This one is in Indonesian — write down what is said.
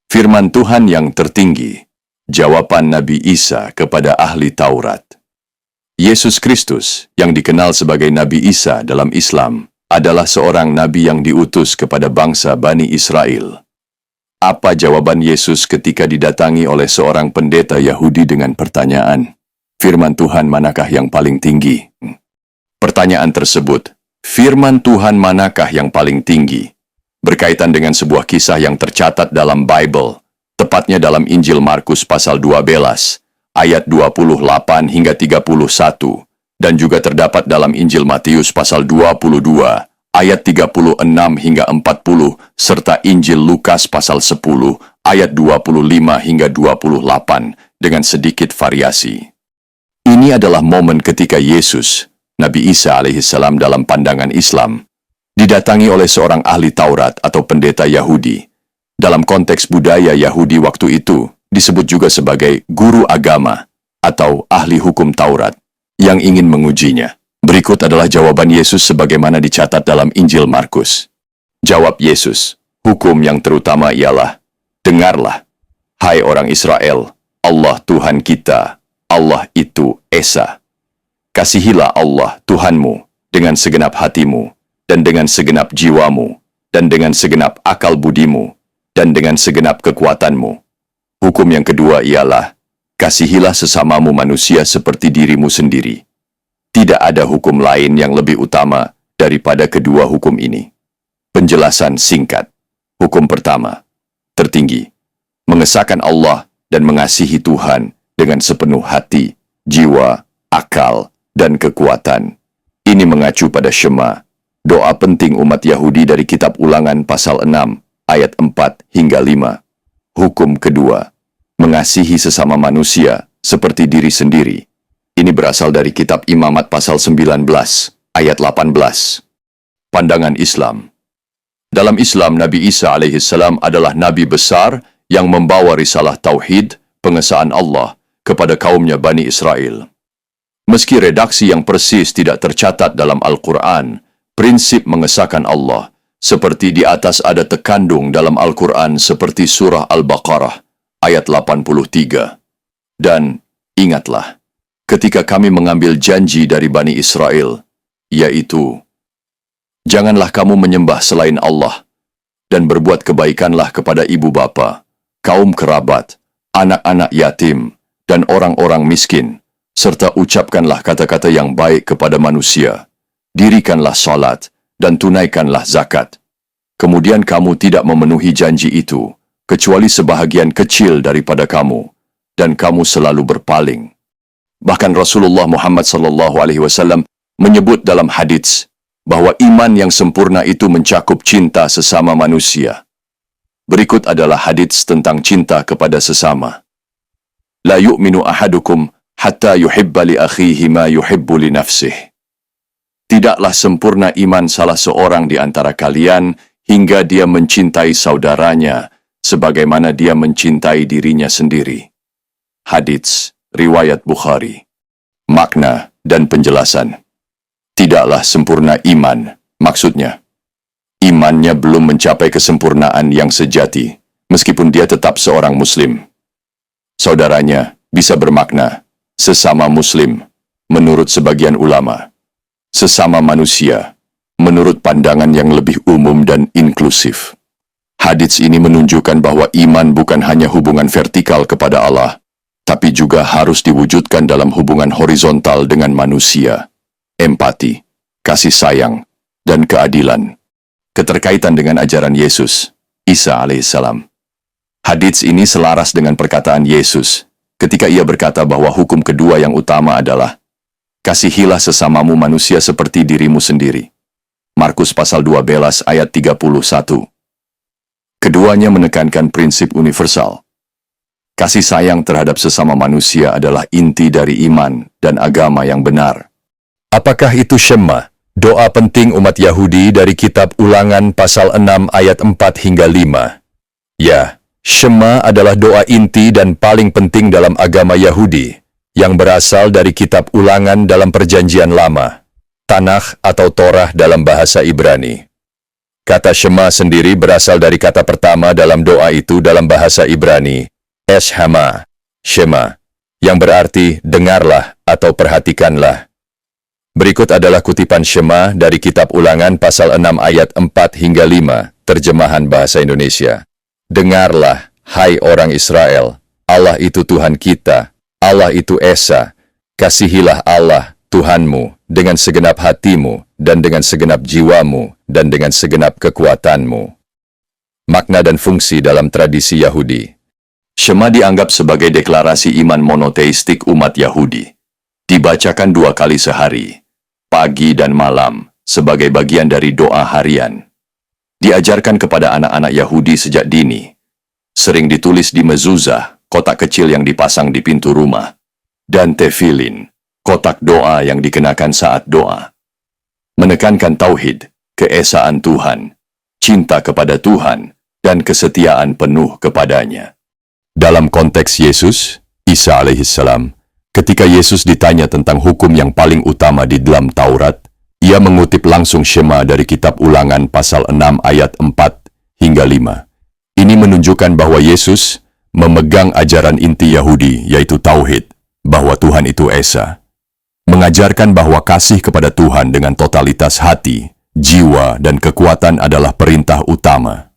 Firman Tuhan yang tertinggi, jawaban Nabi Isa kepada ahli Taurat. Yesus Kristus, yang dikenal sebagai Nabi Isa dalam Islam, adalah seorang nabi yang diutus kepada bangsa Bani Israel. Apa jawaban Yesus ketika didatangi oleh seorang pendeta Yahudi dengan pertanyaan, firman Tuhan manakah yang paling tinggi? Pertanyaan tersebut, firman Tuhan manakah yang paling tinggi, berkaitan dengan sebuah kisah yang tercatat dalam Bible, tepatnya dalam Injil Markus pasal 12, ayat 28 hingga 31, dan juga terdapat dalam Injil Matius pasal 22, ayat 36 hingga 40, serta Injil Lukas pasal 10, ayat 25 hingga 28, dengan sedikit variasi. Ini adalah momen ketika Yesus, Nabi Isa alaihissalam dalam pandangan Islam, didatangi oleh seorang ahli Taurat atau pendeta Yahudi. Dalam konteks budaya Yahudi waktu itu, disebut juga sebagai guru agama atau ahli hukum Taurat yang ingin mengujinya. Berikut adalah jawaban Yesus sebagaimana dicatat dalam Injil Markus. Jawab Yesus, hukum yang terutama ialah, dengarlah, hai orang Israel, Allah Tuhan kita, Allah itu Esa. Kasihilah Allah Tuhanmu dengan segenap hatimu, dan dengan segenap jiwamu, dan dengan segenap akal budimu, dan dengan segenap kekuatanmu. Hukum yang kedua ialah, kasihilah sesamamu manusia seperti dirimu sendiri. Tidak ada hukum lain yang lebih utama daripada kedua hukum ini. Penjelasan singkat. Hukum pertama, tertinggi, mengesahkan Allah dan mengasihi Tuhan dengan sepenuh hati, jiwa, akal, dan kekuatan. Ini mengacu pada Shema, doa penting umat Yahudi dari kitab Ulangan pasal 6, ayat 4 hingga 5. Hukum kedua, mengasihi sesama manusia seperti diri sendiri. Ini berasal dari kitab Imamat pasal 19, ayat 18. Pandangan Islam. Dalam Islam, Nabi Isa alaihissalam adalah nabi besar yang membawa risalah tauhid, pengesahan Allah, kepada kaumnya Bani Israel. Meski redaksi yang persis tidak tercatat dalam Al-Quran, prinsip mengesahkan Allah, seperti di atas ada terkandung dalam Al-Quran seperti surah Al-Baqarah, ayat 83. Dan, ingatlah, ketika kami mengambil janji dari Bani Israel, yaitu, janganlah kamu menyembah selain Allah, dan berbuat kebaikanlah kepada ibu bapa, kaum kerabat, anak-anak yatim, dan orang-orang miskin, serta ucapkanlah kata-kata yang baik kepada manusia, dirikanlah salat, dan tunaikanlah zakat. Kemudian kamu tidak memenuhi janji itu, kecuali sebahagian kecil daripada kamu, dan kamu selalu berpaling. Bahkan Rasulullah Muhammad SAW menyebut dalam hadits bahwa iman yang sempurna itu mencakup cinta sesama manusia. Berikut adalah hadits tentang cinta kepada sesama. La yu'minu ahadukum hatta yuhibba li akhihi ma yuhibbu li nafsih. Tidaklah sempurna iman salah seorang di antara kalian hingga dia mencintai saudaranya sebagaimana dia mencintai dirinya sendiri. Hadits, riwayat Bukhari. Makna dan penjelasan. Tidaklah sempurna iman, maksudnya, imannya belum mencapai kesempurnaan yang sejati, meskipun dia tetap seorang muslim. Saudaranya bisa bermakna sesama muslim, menurut sebagian ulama. Sesama manusia, menurut pandangan yang lebih umum dan inklusif. Hadits ini menunjukkan bahwa iman bukan hanya hubungan vertikal kepada Allah, tapi juga harus diwujudkan dalam hubungan horizontal dengan manusia. Empati, kasih sayang, dan keadilan. Keterkaitan dengan ajaran Yesus, Isa alaihissalam. Hadits ini selaras dengan perkataan Yesus, ketika ia berkata bahwa hukum kedua yang utama adalah, kasihilah sesamamu manusia seperti dirimu sendiri. Markus pasal 12 ayat 31. Keduanya menekankan prinsip universal. Kasih sayang terhadap sesama manusia adalah inti dari iman dan agama yang benar. Apakah itu Shema, doa penting umat Yahudi dari kitab Ulangan pasal 6 ayat 4 hingga 5? Ya, Shema adalah doa inti dan paling penting dalam agama Yahudi, yang berasal dari kitab Ulangan dalam Perjanjian Lama, Tanakh atau Torah dalam bahasa Ibrani. Kata Shema sendiri berasal dari kata pertama dalam doa itu dalam bahasa Ibrani, Eshama, Shema, yang berarti dengarlah atau perhatikanlah. Berikut adalah kutipan Shema dari Kitab Ulangan pasal 6 ayat 4 hingga 5, terjemahan bahasa Indonesia. Dengarlah, hai orang Israel, Allah itu Tuhan kita, Allah itu Esa. Kasihilah Allah, Tuhanmu, dengan segenap hatimu, dan dengan segenap jiwamu, dan dengan segenap kekuatanmu. Makna dan fungsi dalam tradisi Yahudi. Shema dianggap sebagai deklarasi iman monoteistik umat Yahudi. Dibacakan 2 kali sehari, pagi dan malam, sebagai bagian dari doa harian. Diajarkan kepada anak-anak Yahudi sejak dini. Sering ditulis di mezuzah, kotak kecil yang dipasang di pintu rumah, dan tefilin, kotak doa yang dikenakan saat doa. Menekankan tauhid, keesaan Tuhan, cinta kepada Tuhan, dan kesetiaan penuh kepadanya. Dalam konteks Yesus, Isa alaihissalam, ketika Yesus ditanya tentang hukum yang paling utama di dalam Taurat, ia mengutip langsung Shema dari Kitab Ulangan pasal 6 ayat 4 hingga 5. Ini menunjukkan bahwa Yesus memegang ajaran inti Yahudi, yaitu tauhid, bahwa Tuhan itu Esa. Mengajarkan bahwa kasih kepada Tuhan dengan totalitas hati, jiwa, dan kekuatan adalah perintah utama.